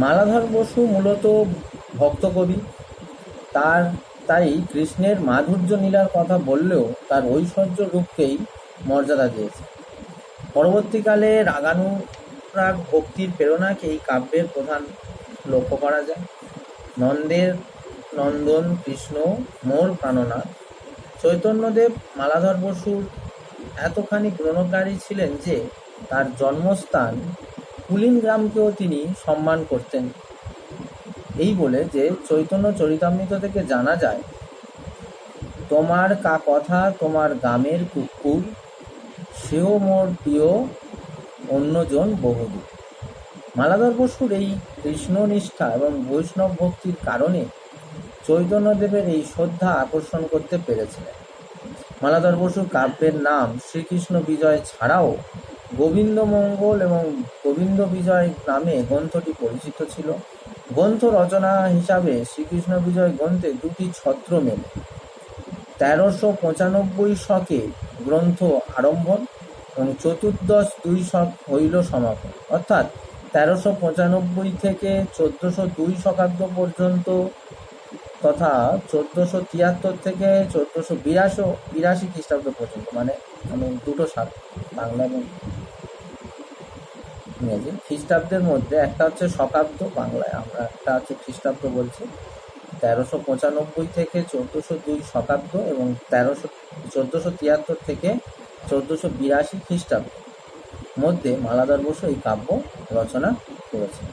মালাধর বসু মূলত ভক্ত কবি। তাই কৃষ্ণের মাধুর্য লীলার কথা বললেও তার ঐশ্বর্য রূপকেই মর্যাদা দিয়েছে। পরবর্তীকালে রাগানুরাগ ভক্তির প্রেরণাকে এই কাব্যের প্রধান লক্ষ্য করা যায়। নন্দের নন্দন কৃষ্ণ মোর প্রাণনাথ। চৈতন্যদেব মালাধর বসুর এতখানি গ্রহণকারী ছিলেন যে তার জন্মস্থান কুলিনগ্রামকেও তিনি সম্মান করতেন। এই বলে যে চৈতন্য চরিতামৃত থেকে জানা যায়, তোমার কা কথা তোমার গ্রামের কুকুর, সেও মোর প্রিয় অন্যজন বহুদূর। মালাধর বসুর এই কৃষ্ণনিষ্ঠা এবং বৈষ্ণব ভক্তির কারণে চৈতন্যদেবের এই শ্রদ্ধা আকর্ষণ করতে পেরেছিলেন। মালাধর বসু কাব্যের নাম শ্রীকৃষ্ণ বিজয় ছাড়াও গোবিন্দমঙ্গল এবং গোবিন্দ বিজয় নামে গ্রন্থটি পরিচিত ছিল। গ্রন্থ রচনা হিসাবে শ্রীকৃষ্ণ বিজয় গ্রন্থে দুটি ছত্র মেলে। 1395 শকে গ্রন্থ আরম্ভন এবং চতুর্দশ 2 শক হইল সমাপন, অর্থাৎ 1395 থেকে 1402 শকাব্দ পর্যন্ত তথা 1473 থেকে 1482 খ্রিস্টাব্দ পর্যন্ত, মানে দুটো সাল, বাংলা এবং ইংরেজি। খ্রিস্টাব্দের মধ্যে একটা হচ্ছে শকাব্দ বাংলায়, আমরা একটা হচ্ছে খ্রিস্টাব্দ বলছি। 1395 থেকে 1402 শকাব্দ এবং 1473 থেকে 1482 খ্রিস্টাব্দ মধ্যে মালাধর বসু এই কাব্য রচনা করেছেন।